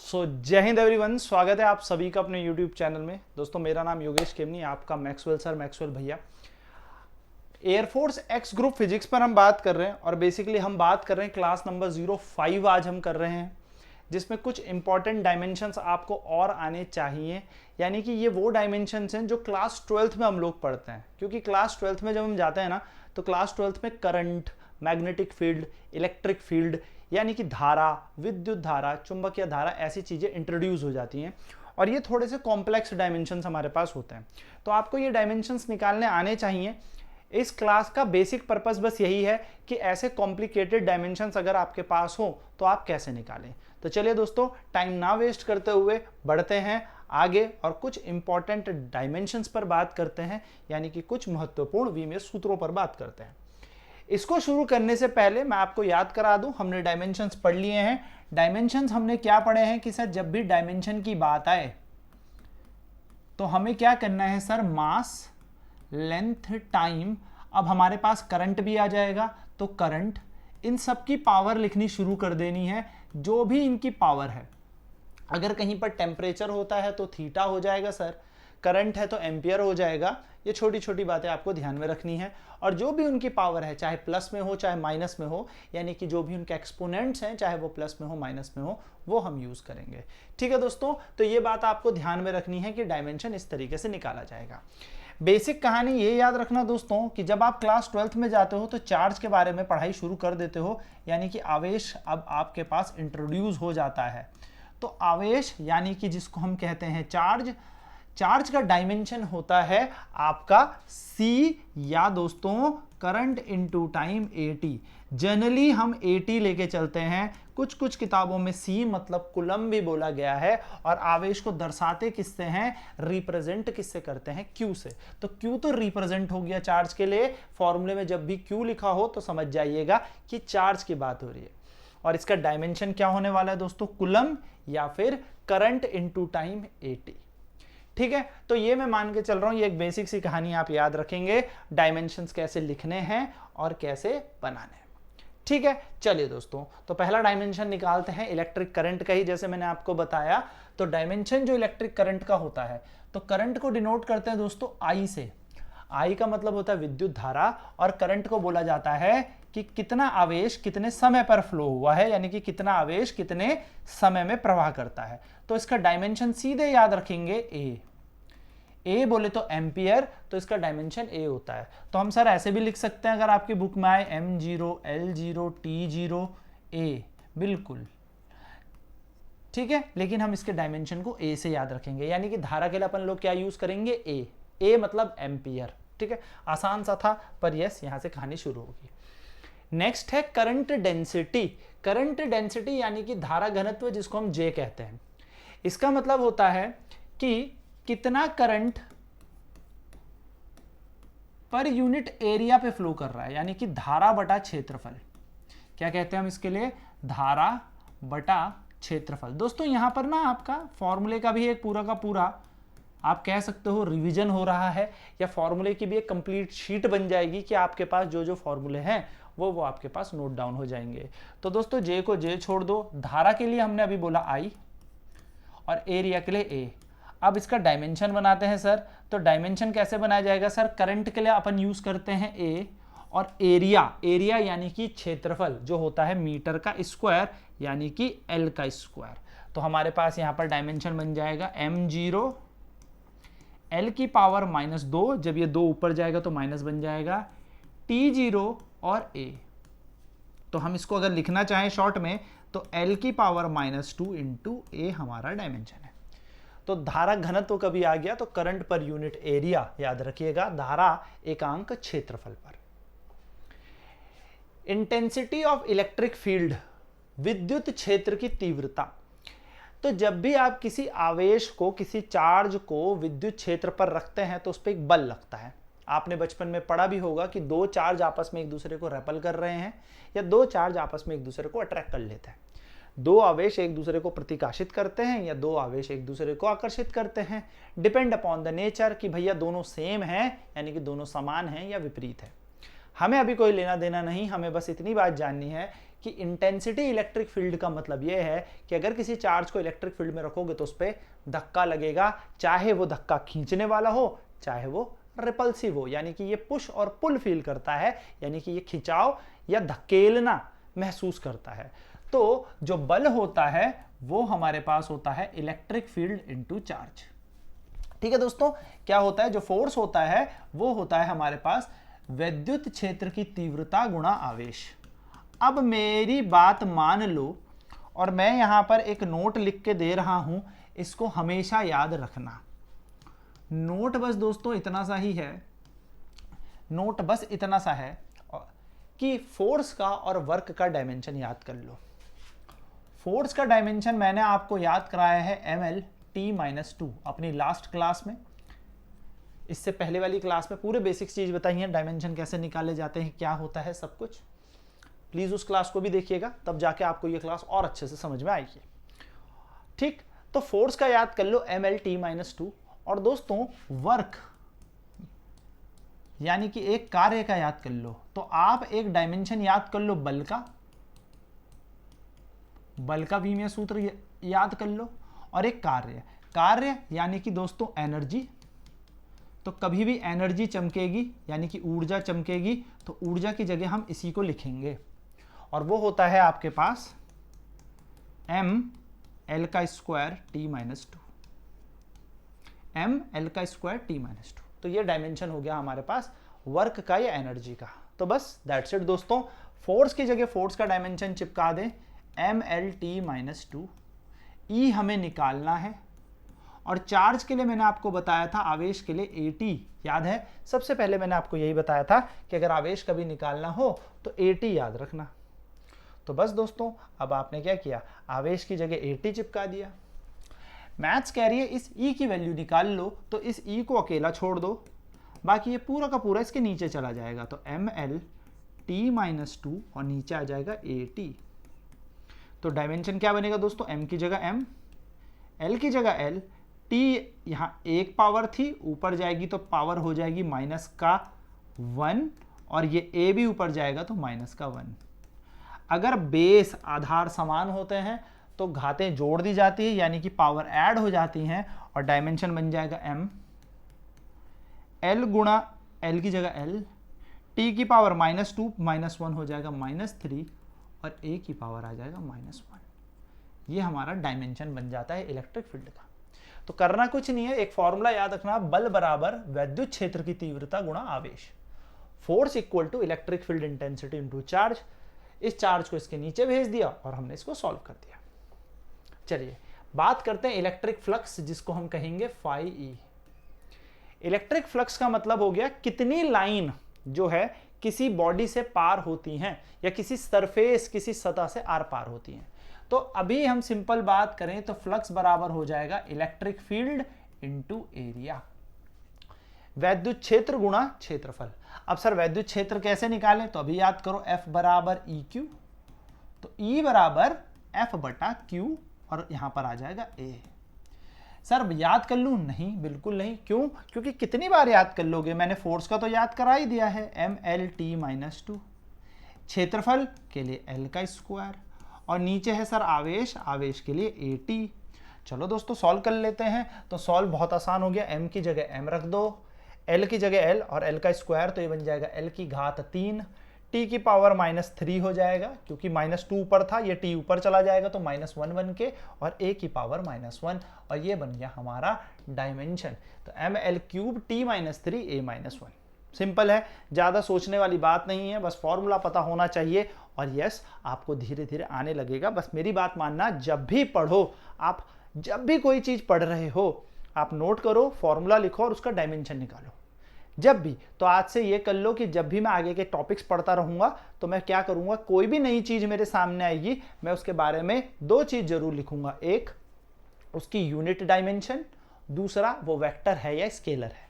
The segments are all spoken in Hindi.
जय हिंद एवरीवन, स्वागत है आप सभी का अपने YouTube चैनल में। दोस्तों मेरा नाम योगेश केमनी, आपका मैक्सवेल सर, मैक्सवेल भैया। एयरफोर्स एक्स ग्रुप फिजिक्स पर हम बात कर रहे हैं और बेसिकली हम बात कर रहे हैं क्लास नंबर 05 आज हम कर रहे हैं, जिसमें कुछ इंपॉर्टेंट डायमेंशंस आपको और आने चाहिए। यानी कि ये वो डायमेंशंस हैं जो क्लास 12th में हम लोग पढ़ते हैं, क्योंकि क्लास 12th में जब हम जाते हैं ना तो क्लास 12th में current, magnetic field, electric field यानी कि धारा, विद्युत धारा, चुंबकीय धारा, ऐसी चीजें इंट्रोड्यूस हो जाती हैं और ये थोड़े से कॉम्प्लेक्स डायमेंशंस हमारे पास होते हैं। तो आपको ये डायमेंशंस निकालने आने चाहिए। इस क्लास का बेसिक पर्पस बस यही है कि ऐसे कॉम्प्लिकेटेड डायमेंशंस अगर आपके पास हो तो आप कैसे निकालें। तो चलिए दोस्तों, टाइम ना वेस्ट करते हुए बढ़ते हैं आगे और कुछ इंपॉर्टेंट डायमेंशंस पर बात करते हैं, यानी कि कुछ महत्वपूर्ण विमीय सूत्रों पर बात करते हैं। इसको शुरू करने से पहले मैं आपको याद करा दूं, हमने डायमेंशंस पढ़ लिए हैं। डायमेंशंस हमने क्या पढ़े हैं कि सर जब भी डायमेंशन की बात आए तो हमें क्या करना है सर, मास, लेंथ, टाइम। अब हमारे पास करंट भी आ जाएगा, तो करंट, इन सब की पावर लिखनी शुरू कर देनी है, जो भी इनकी पावर है। अगर कहीं पर टेम्परेचर होता है तो थीटा हो जाएगा सर, करंट है तो एम्पियर हो जाएगा। ये छोटी छोटी बातें आपको ध्यान में रखनी है। और जो भी उनकी पावर है, चाहे प्लस में हो चाहे माइनस में हो, यानी कि जो भी उनके एक्सपोनेंट्स हैं, चाहे वो प्लस में हो माइनस में हो, वो हम यूज करेंगे। ठीक है दोस्तों, तो ये बात आपको ध्यान में रखनी है कि डायमेंशन इस तरीके से निकाला जाएगा। बेसिक कहानी ये याद रखना दोस्तों कि जब आप क्लास 12th में जाते हो तो चार्ज के बारे में पढ़ाई शुरू कर देते हो, यानी कि आवेश अब आपके पास इंट्रोड्यूस हो जाता है। तो आवेश यानी कि जिसको हम कहते हैं चार्ज, चार्ज का डायमेंशन होता है आपका C या दोस्तों current into time AT। Generally हम AT लेके चलते हैं, कुछ कुछ किताबों में C मतलब कुलम भी बोला गया है। और आवेश को दर्शाते किससे हैं, रिप्रेजेंट किससे करते हैं, Q से। तो Q तो रिप्रेजेंट हो गया चार्ज के लिए। फॉर्मूले में जब भी Q लिखा हो तो समझ जाइएगा कि चार्ज की बात हो रही है। और इसका डायमेंशन क्या होने वाला है दोस्तों, कुलम या फिर करंट इनटू टाइम AT। ठीक है, तो ये मैं मान के चल रहा हूं, ये एक बेसिक सी कहानी आप याद रखेंगे, डायमेंशंस कैसे लिखने हैं और कैसे बनाने हैं। ठीक है, चलिए दोस्तों, तो पहला डायमेंशन निकालते हैं इलेक्ट्रिक करंट का ही, जैसे मैंने आपको बताया। तो डायमेंशन जो इलेक्ट्रिक करंट का होता है, तो करंट को डिनोट करते हैं दोस्तों I से। I का मतलब होता है विद्युत धारा, और करंट को बोला जाता है कि कितना आवेश कितने समय पर फ्लो हुआ है, यानी कि कितना आवेश कितने समय में प्रवाह करता है। तो इसका डायमेंशन सीधे याद रखेंगे ए बोले तो एम्पियर, तो इसका डायमेंशन A होता है। तो हम सर ऐसे भी लिख सकते हैं, अगर आपकी बुक में आए M0 L0 T0 A, बिल्कुल ठीक है, लेकिन हम इसके डायमेंशन को A से याद रखेंगे, यानी कि धारा के लिए अपन लोग क्या यूज करेंगे, A मतलब एम्पियर। ठीक है, आसान सा था, पर यस यहां से कहानी शुरू होगी। नेक्स्ट है करंट डेंसिटी। करंट डेंसिटी यानी कि धारा घनत्व, जिसको हम J कहते हैं। इसका मतलब होता है कि कितना करंट पर यूनिट एरिया पे फ्लो कर रहा है, यानी कि धारा बटा क्षेत्रफल। क्या कहते हैं हम इसके लिए, धारा बटा क्षेत्रफल। दोस्तों यहां पर ना आपका फॉर्मूले का भी एक पूरा का पूरा आप कह सकते हो रिवीजन हो रहा है, या फॉर्मूले की भी एक कंप्लीट शीट बन जाएगी कि आपके पास जो जो फॉर्मूले हैं वो आपके पास नोट डाउन हो जाएंगे। तो दोस्तों J को J छोड़ दो, धारा के लिए हमने अभी बोला I और एरिया के लिए A। अब इसका डायमेंशन बनाते हैं सर। तो डायमेंशन कैसे बनाया जाएगा सर, करंट के लिए अपन यूज करते हैं A, और एरिया यानी कि क्षेत्रफल जो होता है मीटर का स्क्वायर, यानी कि L का स्क्वायर। तो हमारे पास यहां पर डायमेंशन बन जाएगा M0 L की पावर -2, जब ये 2 ऊपर जाएगा तो माइनस बन जाएगा, T0 और A। तो हम इसको अगर लिखना चाहें शॉर्ट में तो L की पावर -2 इंटू A हमारा डायमेंशन है। तो धारा घनत्व कभी आ गया तो करंट पर यूनिट एरिया याद रखिएगा, धारा एकांक क्षेत्रफल पर। इंटेंसिटी ऑफ इलेक्ट्रिक फील्ड, विद्युत क्षेत्र की तीव्रता। तो जब भी आप किसी आवेश को, किसी चार्ज को विद्युत क्षेत्र पर रखते हैं तो उस पर एक बल लगता है। आपने बचपन में पढ़ा भी होगा कि दो चार्ज आपस में एक दूसरे को रेपल कर रहे हैं, या दो चार्ज आपस में एक दूसरे को अट्रैक्ट कर लेते हैं। दो आवेश एक दूसरे को प्रतिकाशित करते हैं, या दो आवेश एक दूसरे को आकर्षित करते हैं। डिपेंड अपॉन द नेचर कि भैया दोनों सेम हैं, यानी कि दोनों समान हैं, या विपरीत है। हमें अभी कोई लेना देना नहीं, हमें बस इतनी बात जाननी है कि इंटेंसिटी इलेक्ट्रिक फील्ड का मतलब यह है कि अगर किसी चार्ज को इलेक्ट्रिक फील्ड में रखोगे तो उस पर धक्का लगेगा, चाहे वो धक्का खींचने वाला हो चाहे वो रिपल्सिव हो, यानी कि ये पुश और पुल फील करता है, यानी कि ये खिंचाव या धकेलना महसूस करता है। तो जो बल होता है वो हमारे पास होता है इलेक्ट्रिक फील्ड इनटू चार्ज। ठीक है दोस्तों, क्या होता है, जो फोर्स होता है वो होता है हमारे पास विद्युत क्षेत्र की तीव्रता गुणा आवेश। अब मेरी बात मान लो और मैं यहां पर एक नोट लिख के दे रहा हूं, इसको हमेशा याद रखना। नोट बस दोस्तों इतना सा ही है, नोट बस इतना सा है कि फोर्स का और वर्क का डायमेंशन याद कर लो। फोर्स का डायमेंशन मैंने आपको याद कराया है mlt-2 अपनी लास्ट क्लास में। इससे पहले वाली क्लास में पूरे बेसिक्स चीज बताई है, डायमेंशन कैसे निकाले जाते हैं, क्या होता है, सब कुछ। प्लीज उस क्लास को भी देखिएगा, तब जाके आपको ये क्लास और अच्छे से समझ में आएगी। ठीक, तो फोर्स का याद कर लो mlt-2, और दोस्तों वर्क यानी कि एक कार्य का याद कर लो। तो आप एक डायमेंशन याद कर लो बल का विमीय सूत्र याद कर लो, और एक कार्य यानी कि दोस्तों एनर्जी। तो कभी भी एनर्जी चमकेगी यानी कि ऊर्जा चमकेगी तो ऊर्जा की जगह हम इसी को लिखेंगे, और वो होता है आपके पास ml² t-2, ml² t-2। तो ये डायमेंशन हो गया हमारे पास वर्क का या एनर्जी का। तो बस दैट्स इट दोस्तों, फोर्स की जगह फोर्स का डायमेंशन चिपका दें mlt-2। E हमें निकालना है, और चार्ज के लिए मैंने आपको बताया था आवेश के लिए AT, याद है सबसे पहले मैंने आपको यही बताया था कि अगर आवेश कभी निकालना हो तो AT याद रखना। तो बस दोस्तों अब आपने क्या किया, आवेश की जगह AT चिपका दिया। मैथ्स कह रही है इस E की वैल्यू निकाल लो, तो इस E को अकेला छोड़ दो, बाकी ये पूरा का पूरा इसके नीचे चला जाएगा। तो mlt-2 और नीचे आ जाएगा AT। तो डायमेंशन क्या बनेगा दोस्तों, m की जगह m, l की जगह l, t यहाँ एक पावर थी, ऊपर जाएगी तो पावर हो जाएगी -1, और ये a भी ऊपर जाएगा तो -1। अगर बेस आधार समान होते हैं तो घातें जोड़ दी जाती है, यानी कि पावर ऐड हो जाती हैं, और डायमेंशन बन जाएगा m, l गुणा l की जगह l, t की पावर -2 -1 हो जाएगा -3, और a की पावर आ जाएगा -1। ये हमारा डायमेंशन बन जाता है इलेक्ट्रिक फील्ड का। तो करना कुछ नहीं है, एक फॉर्मूला याद रखना, बल बराबर विद्युत क्षेत्र की तीव्रता गुणा आवेश, force equal to electric field intensity into charge. इस चार्ज को इसके नीचे भेज दिया और हमने इसको सॉल्व कर दिया। चलिए बात करते हैं इलेक्ट्रिक फ्लक्स, जिसको हम कहेंगे φE। इलेक्ट्रिक फ्लक्स का मतलब हो गया कितनी लाइन जो है किसी बॉडी से पार होती हैं, या किसी सरफेस किसी सतह से आर पार होती हैं। तो अभी हम सिंपल बात करें तो फ्लक्स बराबर हो जाएगा इलेक्ट्रिक फील्ड इनटू एरिया, वैद्युत क्षेत्र गुणा क्षेत्रफल। अब सर वैद्युत क्षेत्र कैसे निकालें, तो अभी याद करो F बराबर EQ, तो E बराबर F बटा Q, और यहां पर आ जाएगा A। सर याद कर लूं, नहीं बिल्कुल नहीं। क्यों, क्योंकि कितनी बार याद कर लोगे, मैंने फोर्स का तो याद करा ही दिया है mlt-2, क्षेत्रफल के लिए l का स्क्वायर, और नीचे है सर आवेश, आवेश के लिए AT। चलो दोस्तों सॉल्व कर लेते हैं। तो सॉल्व बहुत आसान हो गया, m की जगह m रख दो, l की जगह l, और l का स्क्वायर तो ये बन जाएगा l की घात 3, t की पावर -3 हो जाएगा, क्योंकि -2 ऊपर था, ये t ऊपर चला जाएगा तो -1 बन के, और a की पावर -1, और ये बन गया हमारा डायमेंशन। तो ml³ t-3 a-1। सिंपल है, ज़्यादा सोचने वाली बात नहीं है, बस फॉर्मूला पता होना चाहिए, और यस आपको धीरे धीरे आने लगेगा। बस मेरी बात मानना, जब भी पढ़ो आप, जब भी कोई चीज़ पढ़ रहे हो आप नोट करो, फॉर्मूला लिखो और उसका डायमेंशन निकालो जब भी। तो आज से ये कर लो कि जब भी मैं आगे के टॉपिक्स पढ़ता रहूँगा तो मैं क्या करूँगा, कोई भी नई चीज़ मेरे सामने आएगी मैं उसके बारे में 2 चीज़ जरूर लिखूँगा, एक उसकी यूनिट डायमेंशन, दूसरा वो वेक्टर है या स्केलर है।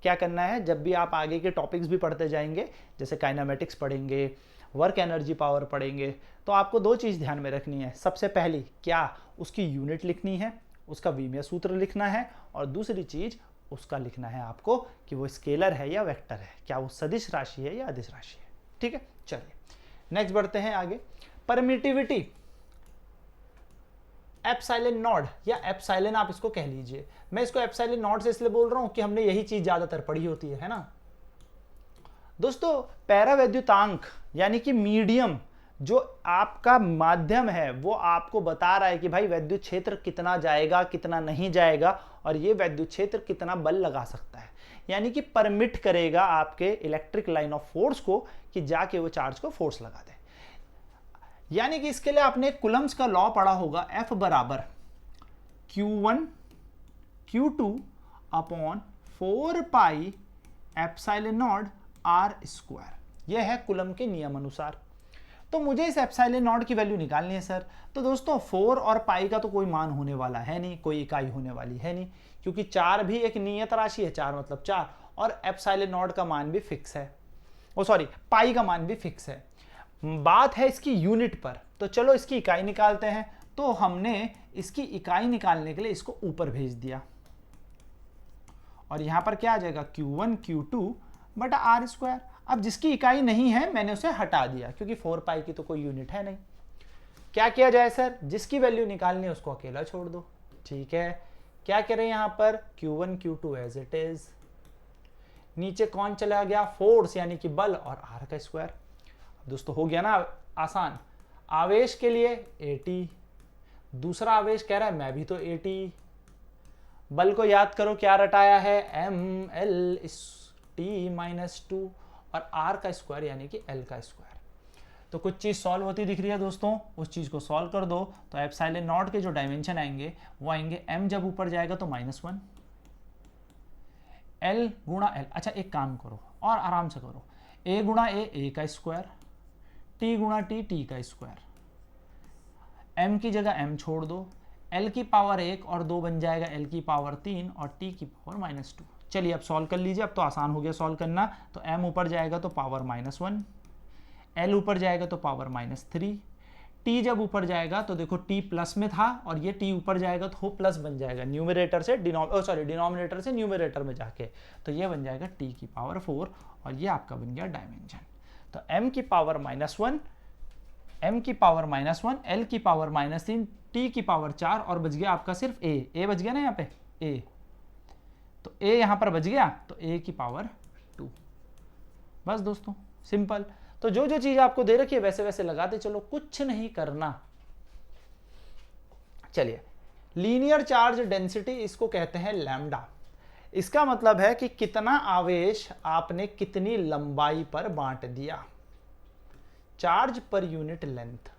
क्या करना है, जब भी आप आगे के टॉपिक्स भी पढ़ते जाएंगे, जैसे काइनेमेटिक्स पढ़ेंगे, वर्क एनर्जी पावर पढ़ेंगे, तो आपको 2 चीज़ ध्यान में रखनी है। सबसे पहली क्या, उसकी यूनिट लिखनी है, उसका विमीय सूत्र लिखना है, और दूसरी चीज़ उसका लिखना है आपको कि वो स्केलर है या वेक्टर है, क्या वो सदिश राशि है या अदिश राशि है। ठीक है, चलिए नेक्स्ट बढ़ते हैं आगे। परमिटिविटी एप्सिलॉन नॉट या एप्सिलॉन आप इसको कह लीजिए। मैं इसको एप्सिलॉन नॉट से इसलिए बोल रहा हूं कि हमने यही चीज ज्यादातर पढ़ी होती है ना दोस्तों। पैरावैद्युतांक यानी कि मीडियम जो आपका माध्यम है वो आपको बता रहा है कि भाई वैद्युत क्षेत्र कितना जाएगा कितना नहीं जाएगा, और ये वैद्युत क्षेत्र कितना बल लगा सकता है, यानी कि परमिट करेगा आपके इलेक्ट्रिक लाइन ऑफ फोर्स को कि जाके वो चार्ज को फोर्स लगा दे। यानी कि इसके लिए आपने कुलम्स का लॉ पढ़ा होगा, F बराबर Q1 Q2 upon 4 pi epsilon not R square. यह है कुलम के नियम अनुसार। तो मुझे इस एप्सिलॉन नॉट की वैल्यू निकालनी है सर। तो दोस्तों 4 और पाई का तो कोई मान होने वाला है नहीं, कोई इकाई होने वाली है नहीं, क्योंकि 4 भी एक नियत राशि है, 4 मतलब 4, और एप्सिलॉन नॉट का मान भी फिक्स है, ओ सॉरी पाई का मान भी फिक्स है। बात है इसकी यूनिट पर, तो चलो इसकी इकाई निकालते हैं। तो हमने इसकी इकाई निकालने के लिए इसको ऊपर भेज दिया, और यहां पर क्या आ जाएगा Q1 Q2 बटा R स्क्वायर। अब जिसकी इकाई नहीं है मैंने उसे हटा दिया, क्योंकि 4 पाई की तो कोई यूनिट है नहीं। क्या किया जाए सर, जिसकी वैल्यू निकालनी है उसको अकेला छोड़ दो। ठीक है, क्या करें यहां पर Q1 Q2 as it is, नीचे कौन चला गया, फोर्स यानी कि बल, और R का स्क्वायर। दोस्तों हो गया ना आसान। आवेश के लिए AT, दूसरा आवेश कह रहा है मैं भी तो AT, बल को याद करो क्या रटाया है, ML(T-2) और R का स्क्वायर यानी कि L का स्क्वायर। तो कुछ चीज सॉल्व होती दिख रही है दोस्तों, उस चीज को सॉल्व कर दो तो एप्सिलॉन नॉट के जो डायमेंशन आएंगे वो आएंगे m जब ऊपर जाएगा तो -1, L गुणा L। अच्छा एक काम करो और आराम से करो, A गुणा A का स्क्वायर, T गुणा T का स्क्वायर, m की जगह m छोड़ दो, L की पावर 1 और 2 बन जाएगा L की पावर 3 और T की पावर -2। चलिए अब सॉल्व कर लीजिए, अब तो आसान हो गया सॉल्व करना। तो m ऊपर जाएगा तो पावर -1, L ऊपर जाएगा तो पावर -3, T जब ऊपर जाएगा तो देखो T प्लस में था और ये T ऊपर जाएगा तो वो प्लस बन जाएगा न्यूमरेटर से डिनोमिनेटर से न्यूमरेटर में जाके, तो ये बन जाएगा T की पावर 4 और ये आपका बन गया डायमेंशन। तो m की पावर -1, m की पावर -1, L की पावर -3, T की पावर 4 और बच गया आपका सिर्फ A बच गया ना यहाँ पे A, तो A यहाँ पर बच गया तो A की पावर 2। बस दोस्तों सिंपल। तो जो जो चीज आपको दे रखी है वैसे वैसे लगाते चलो, कुछ नहीं करना। चलिए लीनियर चार्ज डेंसिटी इसको कहते हैं लैम्डा। इसका मतलब है कि कितना आवेश आपने कितनी लंबाई पर बांट दिया, चार्ज पर यूनिट लेंथ।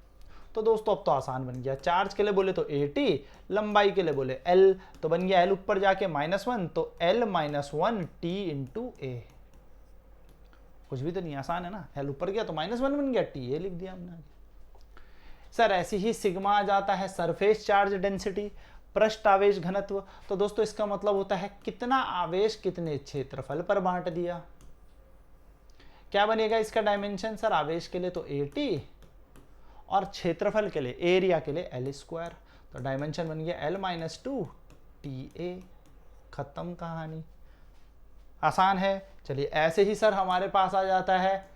तो दोस्तों अब तो आसान बन गया, चार्ज के लिए बोले तो AT, लंबाई के लिए बोले L, तो बन गया L ऊपर जाके -1 तो L -1 T इंटू A। कुछ भी तो नहीं, आसान है ना, L ऊपर गया तो -1 बन गया, T A लिख दिया हमने। सर ऐसी ही सिग्मा आ जाता है सरफेस चार्ज डेंसिटी, पृष्ठ आवेश घनत्व। तो दोस्तों इसका मतलब होता है कितना आवेश कितने क्षेत्रफल पर बांट दिया। क्या बनेगा इसका डायमेंशन सर, आवेश के लिए तो AT और क्षेत्रफल के लिए एरिया के लिए L स्क्वायर। तो डायमेंशन बन गया L -2 TA। खत्म कहानी, आसान है। चलिए ऐसे ही सर हमारे पास आ जाता है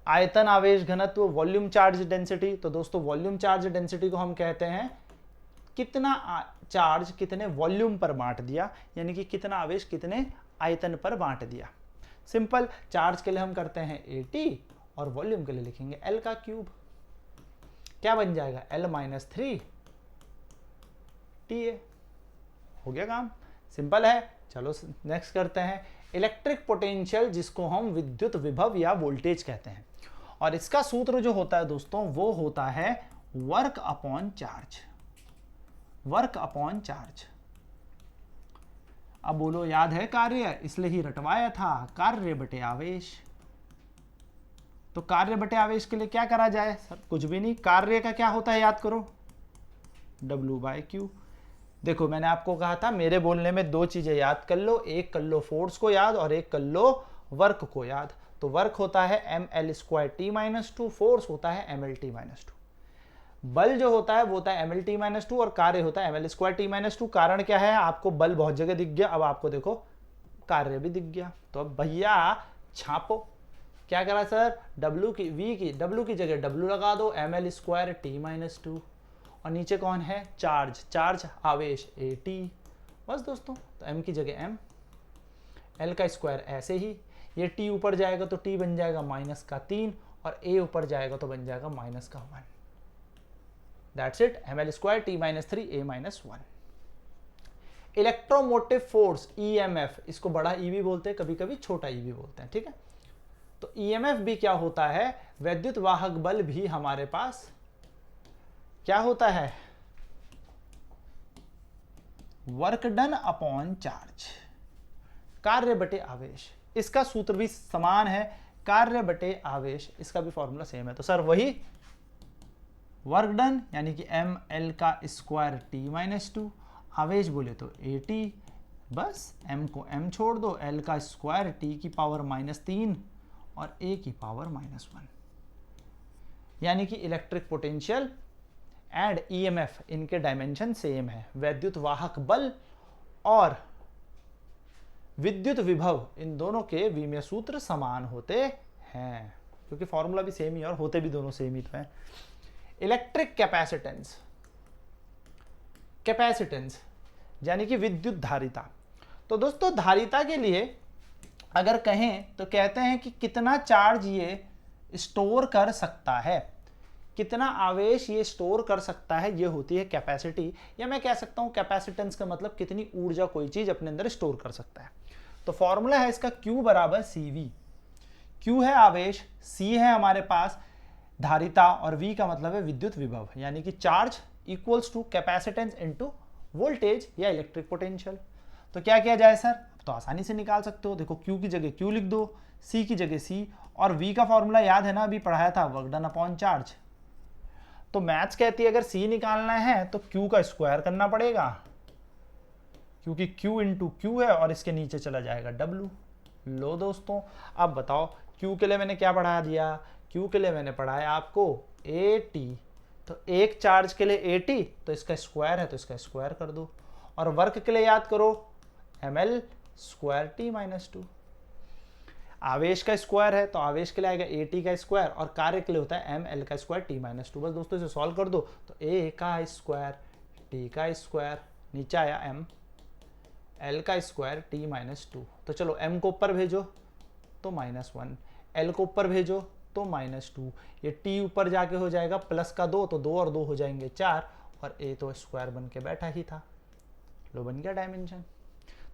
आयतन आवेश घनत्व, वॉल्यूम चार्ज डेंसिटी। तो दोस्तों वॉल्यूम चार्ज डेंसिटी को हम कहते हैं कितना चार्ज कितने वॉल्यूम पर बांट दिया, यानी कि कितना आवेश कितने आयतन पर बांट दिया। सिंपल, चार्ज के लिए हम करते हैं AT और वॉल्यूम के लिए लिखेंगे L का क्यूब। क्या बन जाएगा L -3 TA। हो गया काम, सिंपल है। चलो नेक्स्ट करते हैं इलेक्ट्रिक पोटेंशियल, जिसको हम विद्युत विभव या वोल्टेज कहते हैं। और इसका सूत्र जो होता है दोस्तों वो होता है work upon charge, work upon charge. अब बोलो याद है कार्य, इसलिए ही रटवाया था, कार्य बटे आवेश। तो कार्य बटे आवेश के लिए क्या करा जाए सर, कुछ भी नहीं, कार्य का क्या होता है याद करो, W/Q। देखो मैंने आपको कहा था मेरे बोलने में दो चीजें याद कर लो, एक कर लो फोर्स को याद और एक कर लो वर्क को याद। तो वर्क होता है mL²T-2, फोर्स होता है mL_T-2। बल जो होता है वो होता है mL_T-2 और कार्य होता है mL²T-2। कारण क्या है, आपको बल बहुत जगह दिख गया, अब आपको देखो कार्य भी दिख गया। तो अब भैया छापो, क्या करा सर, w की जगह w लगा दो, ml स्क्वायर t माइनस 2, और नीचे कौन है, चार्ज आवेश at। बस दोस्तों, तो m की जगह m, l का स्क्वायर ऐसे ही, ये t ऊपर जाएगा तो t बन जाएगा -3, और a ऊपर जाएगा तो बन जाएगा -1। That's it, ml square t minus 3 a minus 1। Electromotive force EMF, इसको बड़ा E भी बोलते हैं, कभी कभी छोटा E भी बोलते हैं, ठीक है। तो EMF भी क्या होता है, वैद्युत वाहक बल भी हमारे पास क्या होता है, वर्क डन अपॉन चार्ज, कार्य बटे आवेश। इसका सूत्र भी समान है, कार्य बटे आवेश, इसका भी फॉर्मूला सेम है। तो सर वही वर्क डन यानी कि ml का स्क्वायर t माइनस 2, आवेश बोले तो at, बस m को m छोड़ दो, l का स्क्वायर t की पावर -3 और a की पावर -1, यानी कि इलेक्ट्रिक पोटेंशियल एंड EMF इनके डायमेंशन सेम है। वैद्युत वाहक बल और विद्युत विभव इन दोनों के विमीय सूत्र समान होते हैं, क्योंकि फॉर्मूला भी सेम ही है और होते भी दोनों सेम ही तो हैं। इलेक्ट्रिक कैपेसिटेंस यानी कि विद्युत धारिता। तो दोस्तों धारिता के लिए अगर कहें तो कहते हैं कि कितना चार्ज ये स्टोर कर सकता है, कितना आवेश ये स्टोर कर सकता है, ये होती है कैपेसिटी, या मैं कह सकता हूं कैपेसिटेंस का मतलब कितनी ऊर्जा कोई चीज अपने अंदर स्टोर कर सकता है। तो फॉर्मूला है इसका Q बराबर CV। Q है आवेश, C है हमारे पास धारिता, और V का मतलब है विद्युत विभव, यानी कि charge equals to capacitance into voltage या इलेक्ट्रिक पोटेंशियल। तो क्या किया जाए सर, तो आसानी से निकाल सकते हो। देखो Q की जगह Q लिख दो, C की जगह C, और V का फॉर्मूला याद है ना, अभी पढ़ाया था, वर्क डन अपॉन चार्ज। तो मैथ्स कहती है अगर C निकालना है तो Q का स्क्वायर करना पड़ेगा, क्योंकि Q इंटू Q है और इसके नीचे चला जाएगा W। लो दोस्तों, अब बताओ Q के लिए मैंने क्या पढ़ा दिया, Q के लिए मैंने पढ़ाया आपको AT, तो एक चार्ज के लिए AT, तो इसका स्क्वायर है तो इसका स्क्वायर कर दो, और वर्क के लिए याद करो ml स्क्वायर t माइनस 2। आवेश का स्क्वायर है तो आवेश के लिए आएगा AT का स्क्वायर, और कार्य के लिए होता है ml का स्क्वायर t माइनस 2। बस दोस्तों इसे सॉल्व कर दो, तो a का स्क्वायर t का स्क्वायर, नीचे आया m, l का स्क्वायर t माइनस 2। तो चलो m को ऊपर भेजो तो -1, l को ऊपर भेजो तो -2, ये t ऊपर जाके हो जाएगा प्लस का 2, तो 2 और 2 हो जाएंगे 4, और a तो स्क्वायर बन के बैठा ही था। लो बन गया डायमेंशन।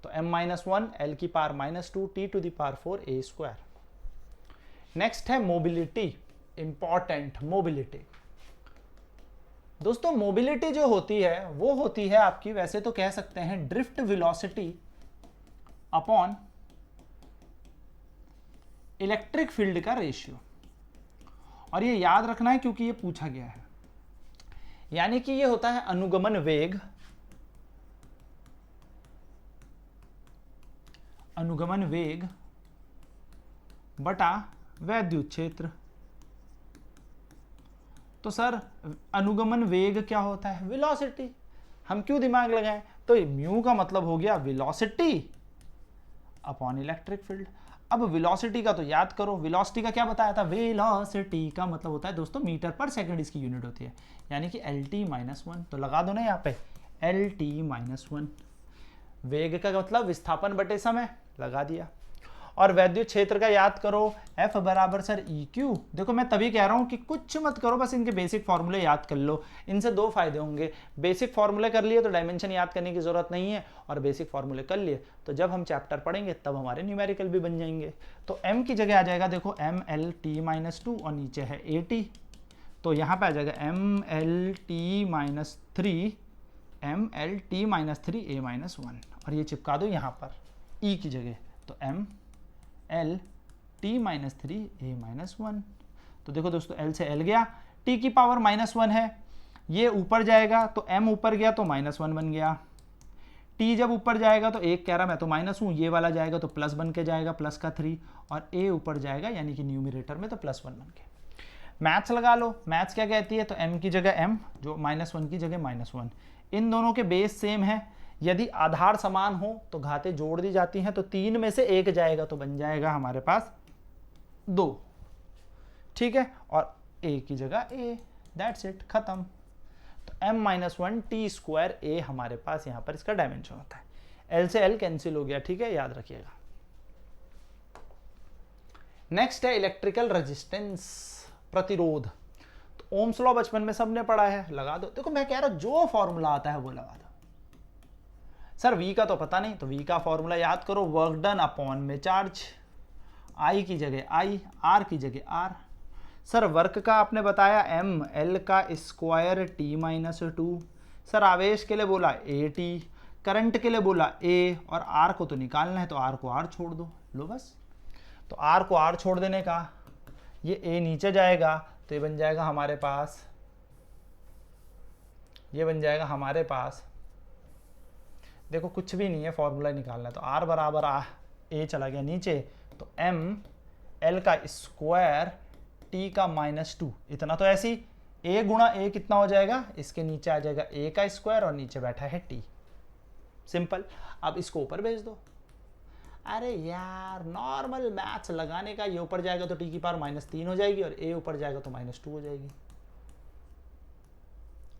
तो m-1 l की power -2 t to the power 4 a square. Next है मोबिलिटी, इंपॉर्टेंट मोबिलिटी। दोस्तों मोबिलिटी जो होती है वो होती है आपकी, वैसे तो कह सकते हैं drift velocity upon electric field का रेशियो, और ये याद रखना है क्योंकि ये पूछा गया है। यानी कि ये होता है अनुगमन वेग, बटा वैद्युत क्षेत्र। तो सर अनुगमन वेग क्या होता है, वेलोसिटी। हम क्यों दिमाग लगाएं, तो म्यू का मतलब हो गया वेलोसिटी अपॉन इलेक्ट्रिक फील्ड। अब वेलोसिटी का तो याद करो, वेलोसिटी का क्या बताया था, वेलोसिटी का मतलब होता है दोस्तों मीटर पर सेकंड इसकी यूनिट होती है, यानी कि LT-1। तो लगा दो ना यहाँ पे LT-1। वेग का मतलब विस्थापन बटे समय, लगा दिया। और वैद्युत क्षेत्र का याद करो, F बराबर सर EQ। देखो मैं तभी कह रहा हूं कि कुछ मत करो, बस इनके बेसिक फॉर्मूले याद कर लो। इनसे दो फायदे होंगे, बेसिक फॉर्मूले कर लिए तो डायमेंशन याद करने की जरूरत नहीं है, और बेसिक फॉर्मूले कर लिए तो जब हम चैप्टर पढ़ेंगे तब हमारे न्यूमेरिकल भी बन जाएंगे। तो M की जगह आ जाएगा देखो MLT-2 और नीचे है AT, तो यहाँ पे आ जाएगा MLT-3 A-1, और ये चिपका दो यहाँ पर E की जगह, तो MLT-3 A-1। तो देखो दोस्तों L से L गया, T की पावर -1 है, ये ऊपर जाएगा तो M ऊपर गया तो -1 बन गया। T जब ऊपर जाएगा तो एक कह रहा मैं तो माइनस हूँ, ये वाला जाएगा तो प्लस बन के जाएगा, प्लस का 3, और A ऊपर जाएगा यानी कि न्यूमरेटर में तो +1 बन के। मैथ्स लगा लो, मैथ्स क्या कहती है, तो M की जगह M, जो -1 की जगह -1। इन दोनों के बेस सेम है, यदि आधार समान हो तो घातें जोड़ दी जाती हैं, तो 3 में से 1 जाएगा तो बन जाएगा हमारे पास 2, ठीक है, और a की जगह a, दैट्स इट, खत्म। तो m-1 t² a हमारे पास यहाँ पर इसका डायमेंशन होता है। l से l कैंसिल हो गया, ठीक है, याद रखिएगा। नेक्स्ट है इलेक्ट्रिकल रेजिस्टेंस, प्रतिरोध। तो ओम्स लॉ बचपन में सबने पढ़ा है, लगा दो। देखो मैं कह रहा हूं जो फॉर्मूला आता है वो लगा दो। सर v का तो पता नहीं, तो v का फॉर्मूला याद करो, वर्क डन अपॉन में चार्ज, I की जगह I, R की जगह R। सर वर्क का आपने बताया m, L का स्क्वायर t-2। सर आवेश के लिए बोला AT, करंट के लिए बोला A, और R को तो निकालना है तो R को R छोड़ दो, लो बस। तो R को R छोड़ देने का, ये A नीचे जाएगा तो ये बन जाएगा हमारे पास, ये बन जाएगा हमारे पास, देखो कुछ भी नहीं है, फॉर्मूला निकालना है। तो R बराबर A चला गया नीचे, तो M L का स्क्वायर T का -2, इतना तो ऐसी A गुणा A कितना हो जाएगा, इसके नीचे आ जाएगा A का स्क्वायर और नीचे बैठा है T, सिंपल। अब इसको ऊपर भेज दो। अरे यार नॉर्मल मैथ्स लगाने का, ये ऊपर जाएगा तो t की पावर -3 हो जाएगी और a ऊपर जाएगा तो -2 हो जाएगी,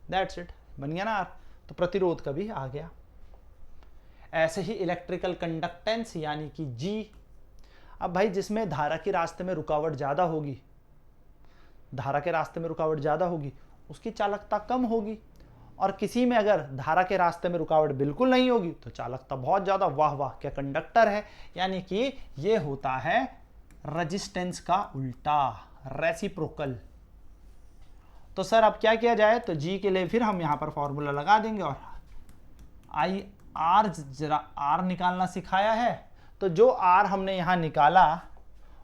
दैट्स इट, बन गया ना R। तो प्रतिरोध का भी आ गया। ऐसे ही इलेक्ट्रिकल कंडक्टेंस यानी कि G। अब भाई जिसमें धारा के रास्ते में रुकावट ज्यादा होगी, धारा के रास्ते में रुकावट ज्यादा होगी, उसकी चालकता कम होगी, और किसी में अगर धारा के रास्ते में रुकावट बिल्कुल नहीं होगी तो चालकता बहुत ज्यादा। वाह वाह, क्या कंडक्टर है, यानी कि ये होता है रेजिस्टेंस का उल्टा, रेसिप्रोकल। तो सर अब क्या किया जाए, तो जी के लिए फिर हम यहां पर फॉर्मूला लगा देंगे, और आई आर, जरा आर निकालना सिखाया है, तो जो आर हमने यहां निकाला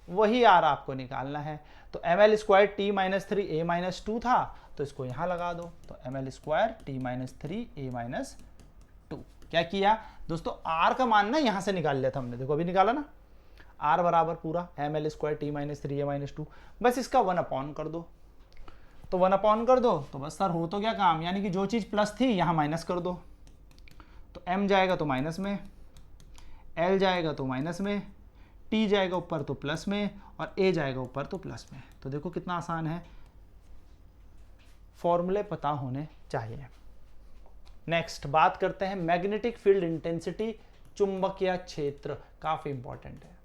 वही आर आपको निकालना है। तो ml² t-3 a-2 था, तो इसको यहां लगा दो, तो ml² t-3 a-2। क्या किया दोस्तों, r का मान ना यहां से निकाल लिया था हमने, देखो अभी निकाला ना, r बराबर पूरा ml² t-3 a-2, बस इसका 1 कर दो। तो 1 कर दो तो बस सर हो तो गया काम, यानी कि जो चीज प्लस थी यहां माइनस कर दो। तो m जाएगा तो माइनस में, l जाएगा तो माइनस में, t जाएगा ऊपर तो प्लस में, और a जाएगा ऊपर तो प्लस में। तो देखो कितना आसान है, फॉर्मूले पता होने चाहिए। नेक्स्ट बात करते हैं मैग्नेटिक फील्ड इंटेंसिटी, चुंबकीय क्षेत्र, काफी इंपॉर्टेंट है।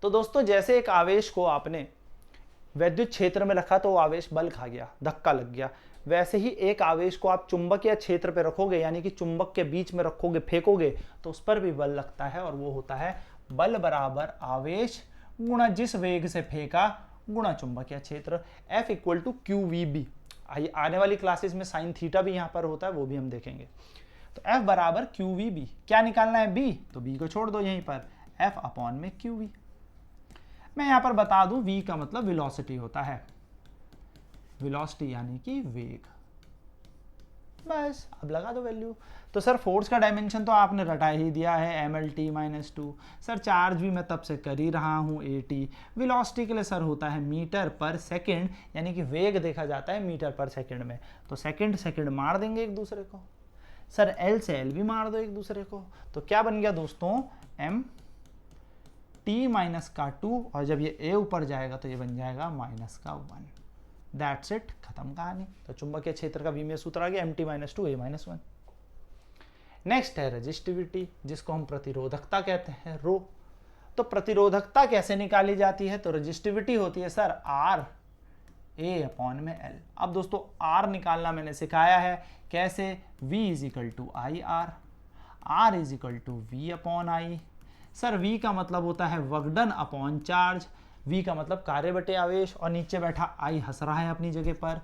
तो दोस्तों जैसे एक आवेश को आपने वैद्युत क्षेत्र में रखा तो वो आवेश बल खा गया, धक्का लग गया, वैसे ही एक आवेश को आप चुंबकीय क्षेत्र पे रखोगे, यानी कि चुंबक के बीच में रखोगे, फेंकोगे, तो उस पर भी बल लगता है, और वो होता है बल बराबर आवेश गुणा जिस वेग से फेंका गुणा चुंबकीय क्षेत्र, F = QVB। आने वाली क्लासेस में साइन थीटा भी यहां पर होता है, वो भी हम देखेंगे। तो F बराबर QVB, क्या निकालना है B, तो B को छोड़ दो यहीं पर, F/QV। मैं यहां पर बता दूं, V का मतलब वेलोसिटी होता है, वेलोसिटी यानी कि वेग, बस अब लगा दो वैल्यू। तो सर फोर्स का डायमेंशन तो आपने रटा ही दिया है, mlt-2। सर चार्ज भी मैं तब से कर ही रहा हूँ, AT। वेलोसिटी के लिए सर होता है मीटर पर सेकंड, यानी कि वेग देखा जाता है मीटर पर सेकंड में, तो सेकंड मार देंगे एक दूसरे को। सर L से L भी मार दो एक दूसरे को, तो क्या बन गया दोस्तों, mt-2, और जब ये A ऊपर जाएगा तो ये बन जाएगा -1, दैट्स इट, खत्म कहानी। तो चुंबकीय क्षेत्र का विमीय सूत्र आ गया, mt-2 a-1। नेक्स्ट है रेजिस्टिविटी, जिसको हम प्रतिरोधकता कहते हैं, रो। तो प्रतिरोधकता कैसे निकाली जाती है, तो रेजिस्टिविटी होती है सर R A/L। अब दोस्तों R निकालना मैंने सिखाया है, कैसे, V = IR, R = V/I। Sir V का मतलब होता है work done upon charge, V का मतलब कार्य बटे आवेश, और नीचे बैठा I हंस रहा है अपनी जगह पर।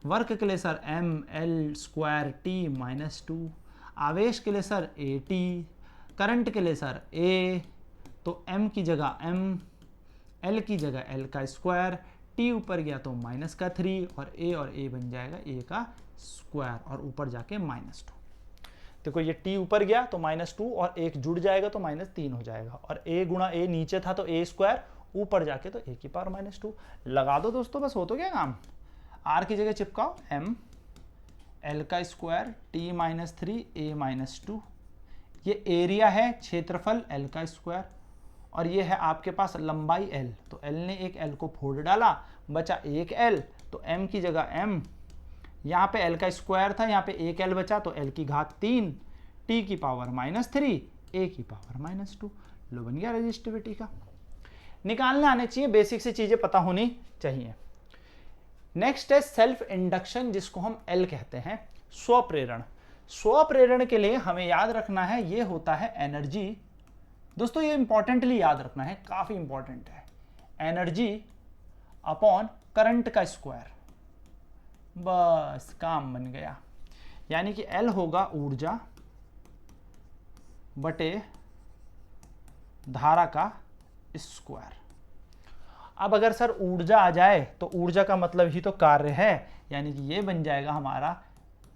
वर्क के लिए सर ml² t-2, आवेश के लिए सर AT, करंट के लिए सर A, तो M की जगह M, L की जगह L का स्क्वायर, T ऊपर गया तो -3, और A बन जाएगा A का स्क्वायर, और ऊपर जाके -2। देखो ये T ऊपर गया तो -2, और एक जुड़ जाएगा तो -3 हो जाएगा, और A गुणा A नीचे था तो A², ऊपर जाके तो A की पावर -2। लगा दो दोस्तों, बस हो तो क्या काम। R की जगह चिपकाओ M, L का स्क्वायर t-3 a-2, ये एरिया है, क्षेत्रफल L का स्क्वायर, और ये है आपके पास लंबाई l, तो l ने एक l को फोड़ डाला, बचा एक l, तो m की जगह m, यहाँ पे l का स्क्वायर था, यहाँ पे एक l बचा, तो l की घात 3, t की पावर -3, a की पावर -2। लो बन गया रेजिस्टिविटी का। निकालने आने चाहिए, बेसिक से चीजें पता होनी चाहिए। नेक्स्ट है सेल्फ इंडक्शन, जिसको हम L कहते हैं, स्वप्रेरण। स्वप्रेरण के लिए हमें याद रखना है, ये होता है एनर्जी। दोस्तों ये इंपॉर्टेंटली याद रखना है, काफी इंपॉर्टेंट है, एनर्जी अपॉन करंट का स्क्वायर। बस काम बन गया। यानी कि L होगा ऊर्जा बटे धारा का स्क्वायर। अब अगर सर ऊर्जा आ जाए तो ऊर्जा का मतलब ही तो कार्य है, यानी कि ये बन जाएगा हमारा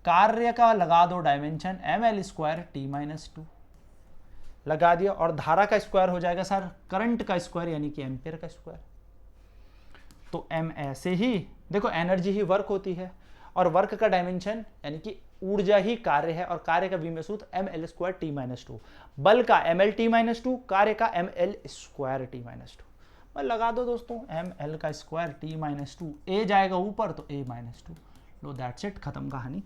कार्य का लगा दो डायमेंशन ml² t-2 लगा दिया, और धारा का स्क्वायर हो जाएगा सर करंट का स्क्वायर यानी कि एम्पियर का स्क्वायर। तो m ऐसे ही देखो, एनर्जी ही वर्क होती है और वर्क का डायमेंशन यानी कि ऊर्जा ही कार्य है, और कार्य का विमेय सूत्र ml² t-2, बल का ml t-2, कार्य का ml² t-2। लगा दो दोस्तों ml का स्क्वायर t-2, a जाएगा ऊपर तो a-2। लो दैट्स इट, खत्म कहानी।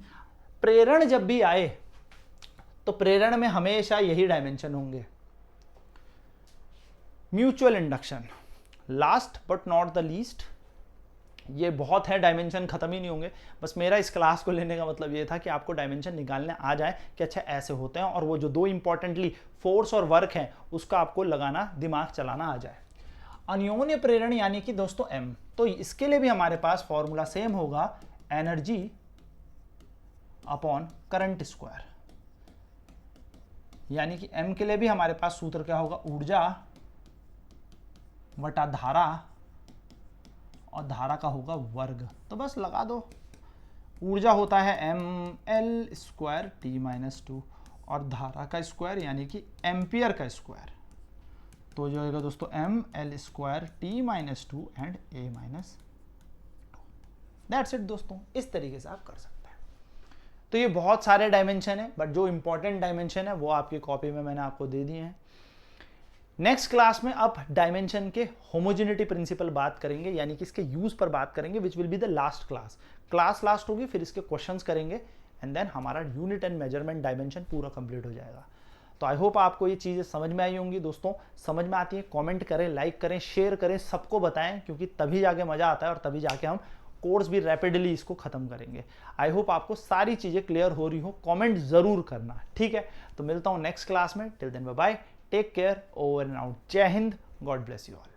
प्रेरण जब भी आए तो प्रेरण में हमेशा यही डायमेंशन होंगे। Mutual induction, last but not the least, ये बहुत है, डायमेंशन खत्म ही नहीं होंगे। बस मेरा इस क्लास को लेने का मतलब ये था कि आपको डायमेंशन निकालने आ जाए कि अच्छा ऐसे होते हैं, और वो जो दो इंपॉर्टेंटली फोर्स और वर्क है उसका आपको लगाना, दिमाग चलाना आ जाए। अन्योन्य प्रेरण यानी कि दोस्तों m, तो इसके लिए भी हमारे पास फॉर्मूला सेम होगा, एनर्जी अपॉन करंट स्क्वायर। यानी कि m के लिए भी हमारे पास सूत्र क्या होगा, ऊर्जा बटा धारा, और धारा का होगा वर्ग। तो बस लगा दो, ऊर्जा होता है ml² t-2 और धारा का स्क्वायर यानी कि एम्पियर का स्क्वायर, तो जो होगा दोस्तों ml² t-2 and a-2। That's it दोस्तों, इस तरीके से आप कर सकते हैं। तो ये बहुत सारे डायमेंशन है, बट जो इंपॉर्टेंट डायमेंशन है वो आपकी कॉपी में मैंने आपको दे दिए हैं। नेक्स्ट क्लास में अब डायमेंशन के होमोजेनिटी प्रिंसिपल बात करेंगे, यानी कि इसके यूज पर बात करेंगे, which will be the last class last होगी, फिर इसके क्वेश्चंस करेंगे, एंड देन हमारा यूनिट एंड मेजरमेंट डायमेंशन पूरा कंप्लीट हो जाएगा। तो आई होप आपको ये चीज़ें समझ में आई होंगी। दोस्तों समझ में आती है कमेंट करें, लाइक करें, शेयर करें, सबको बताएं, क्योंकि तभी जाके मज़ा आता है और तभी जाके हम कोर्स भी रैपिडली इसको ख़त्म करेंगे। आई होप आपको सारी चीज़ें क्लियर हो रही हो, कमेंट ज़रूर करना, ठीक है। तो मिलता हूँ नेक्स्ट क्लास में, till then bye bye, take care, over and out, जय हिंद, गॉड ब्लेस यू ऑल।